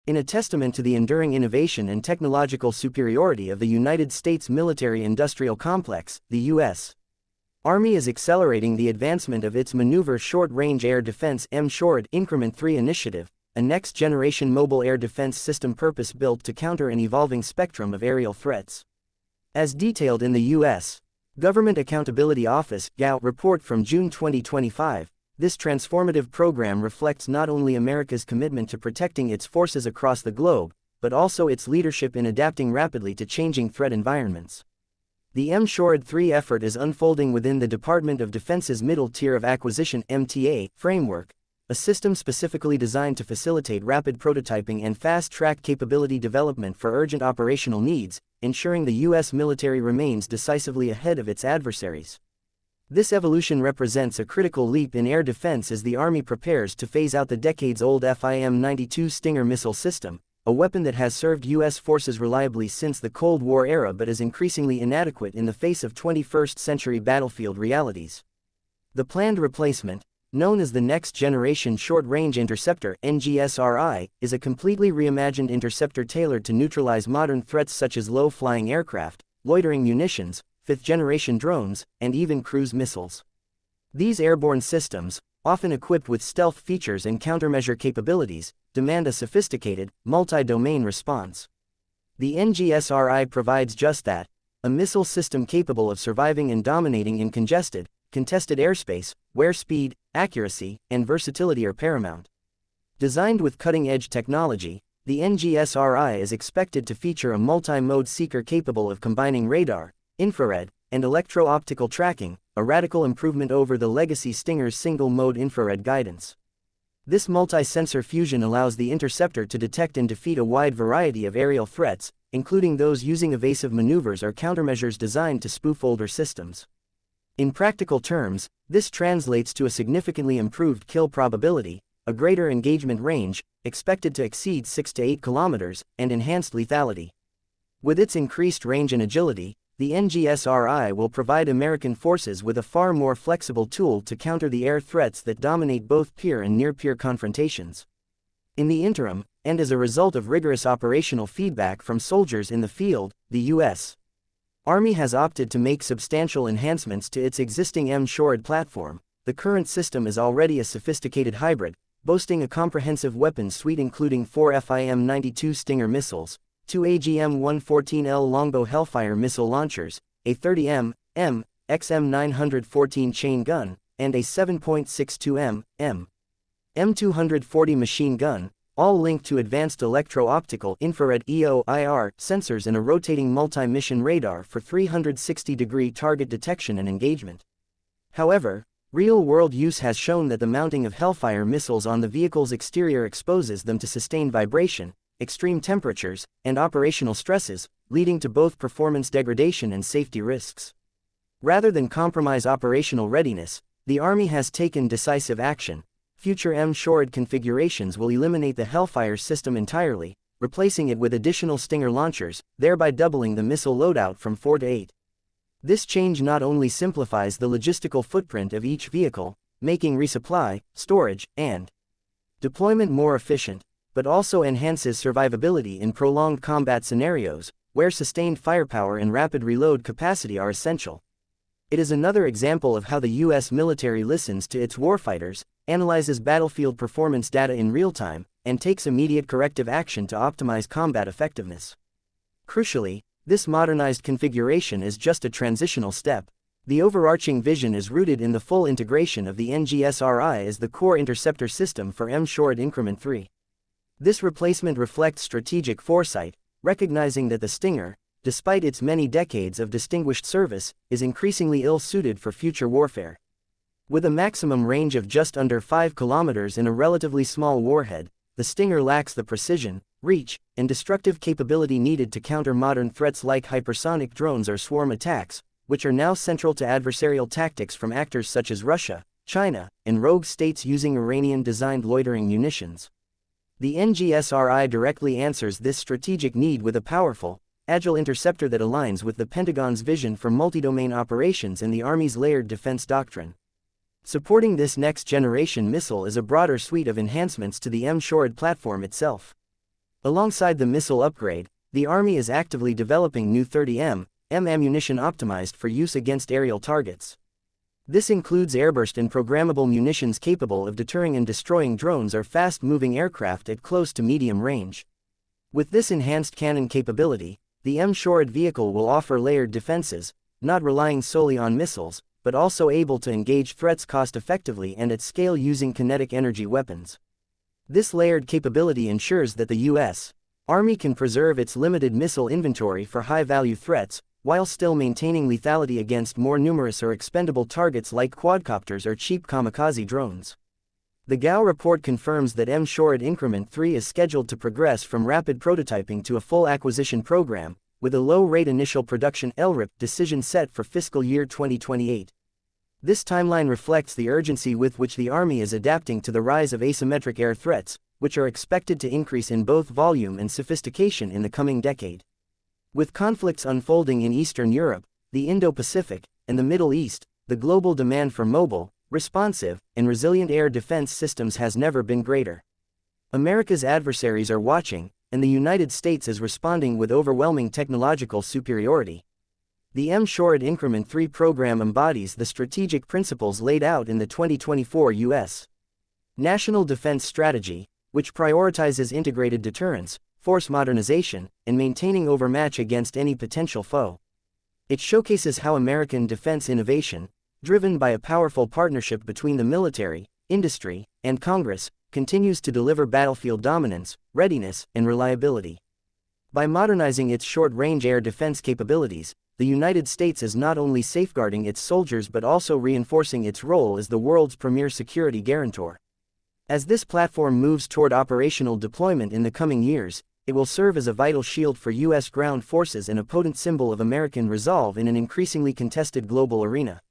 In a testament to the enduring innovation and technological superiority of the United States military-industrial complex, the U.S. Army is accelerating the advancement of its Maneuver Short-Range Air Defense M-SHORAD Increment 3 initiative, a next-generation mobile air defense system purpose-built to counter an evolving spectrum of aerial threats. As detailed in the U.S. Government Accountability Office (GAO) report from June 2025, this transformative program reflects not only America's commitment to protecting its forces across the globe, but also its leadership in adapting rapidly to changing threat environments. The M-SHORAD 3 effort is unfolding within the Department of Defense's Middle Tier of Acquisition (MTA) framework, a system specifically designed to facilitate rapid prototyping and fast-track capability development for urgent operational needs, ensuring the U.S. military remains decisively ahead of its adversaries. This evolution represents a critical leap in air defense as the Army prepares to phase out the decades-old FIM-92 Stinger missile system, a weapon that has served U.S. forces reliably since the Cold War era but is increasingly inadequate in the face of 21st-century battlefield realities. The planned replacement, known as the Next Generation Short-Range Interceptor (NGSRI), is a completely reimagined interceptor tailored to neutralize modern threats such as low-flying aircraft, loitering munitions, fifth-generation drones, and even cruise missiles. These airborne systems, often equipped with stealth features and countermeasure capabilities, demand a sophisticated, multi-domain response. The NGSRI provides just that, a missile system capable of surviving and dominating in congested, contested airspace, where speed, accuracy, and versatility are paramount. Designed with cutting-edge technology, the NGSRI is expected to feature a multi-mode seeker capable of combining radar, infrared, and electro-optical tracking, a radical improvement over the legacy Stinger's single-mode infrared guidance. This multi-sensor fusion allows the interceptor to detect and defeat a wide variety of aerial threats, including those using evasive maneuvers or countermeasures designed to spoof older systems. In practical terms, this translates to a significantly improved kill probability, a greater engagement range, expected to exceed 6 to 8 kilometers, and enhanced lethality. With its increased range and agility, the NGSRI will provide American forces with a far more flexible tool to counter the air threats that dominate both peer and near-peer confrontations. In the interim, and as a result of rigorous operational feedback from soldiers in the field, the U.S. Army has opted to make substantial enhancements to its existing M-SHORAD platform. The current system is already a sophisticated hybrid, boasting a comprehensive weapons suite including 4 FIM-92 Stinger missiles, 2 AGM-114L Longbow Hellfire missile launchers, a 30 M XM-914 chain gun, and a 7.62 M240 machine gun, all linked to advanced electro-optical infrared EO/IR sensors and a rotating multi-mission radar for 360-degree target detection and engagement. However, real-world use has shown that the mounting of Hellfire missiles on the vehicle's exterior exposes them to sustained vibration, extreme temperatures, and operational stresses, leading to both performance degradation and safety risks. Rather than compromise operational readiness, the Army has taken decisive action. Future M-SHORAD configurations will eliminate the Hellfire system entirely, replacing it with additional Stinger launchers, thereby doubling the missile loadout from 4 to 8. This change not only simplifies the logistical footprint of each vehicle, making resupply, storage, and deployment more efficient, but also enhances survivability in prolonged combat scenarios, where sustained firepower and rapid reload capacity are essential. It is another example of how the U.S. military listens to its warfighters, analyzes battlefield performance data in real time, and takes immediate corrective action to optimize combat effectiveness. Crucially, this modernized configuration is just a transitional step. The overarching vision is rooted in the full integration of the NGSRI as the core interceptor system for M-SHORAD Increment 3. This replacement reflects strategic foresight, recognizing that the Stinger, despite its many decades of distinguished service, is increasingly ill-suited for future warfare. With a maximum range of just under 5 kilometers and a relatively small warhead, the Stinger lacks the precision, reach, and destructive capability needed to counter modern threats like hypersonic drones or swarm attacks, which are now central to adversarial tactics from actors such as Russia, China, and rogue states using Iranian-designed loitering munitions. The NGSRI directly answers this strategic need with a powerful, agile interceptor that aligns with the Pentagon's vision for multi-domain operations and the Army's layered defense doctrine. Supporting this next-generation missile is a broader suite of enhancements to the M-SHORAD platform itself. Alongside the missile upgrade, the Army is actively developing new 30mm ammunition optimized for use against aerial targets. This includes airburst and programmable munitions capable of deterring and destroying drones or fast-moving aircraft at close to medium range. With this enhanced cannon capability, the M-SHORAD vehicle will offer layered defenses, not relying solely on missiles, but also able to engage threats cost-effectively and at scale using kinetic energy weapons. This layered capability ensures that the U.S. Army can preserve its limited missile inventory for high-value threats, while still maintaining lethality against more numerous or expendable targets like quadcopters or cheap kamikaze drones. The GAO report confirms that M-SHORAD Increment 3 is scheduled to progress from rapid prototyping to a full acquisition program, with a low-rate initial production LRIP decision set for fiscal year 2028. This timeline reflects the urgency with which the Army is adapting to the rise of asymmetric air threats, which are expected to increase in both volume and sophistication in the coming decade. With conflicts unfolding in Eastern Europe, the Indo-Pacific, and the Middle East, the global demand for mobile, responsive, and resilient air defense systems has never been greater. America's adversaries are watching, and the United States is responding with overwhelming technological superiority. The M-SHORAD Increment 3 program embodies the strategic principles laid out in the 2024 U.S. National Defense Strategy, which prioritizes integrated deterrence, force modernization, and maintaining overmatch against any potential foe. It showcases how American defense innovation, driven by a powerful partnership between the military, industry, and Congress, continues to deliver battlefield dominance, readiness, and reliability. By modernizing its short-range air defense capabilities, the United States is not only safeguarding its soldiers but also reinforcing its role as the world's premier security guarantor. As this platform moves toward operational deployment in the coming years, it will serve as a vital shield for U.S. ground forces and a potent symbol of American resolve in an increasingly contested global arena.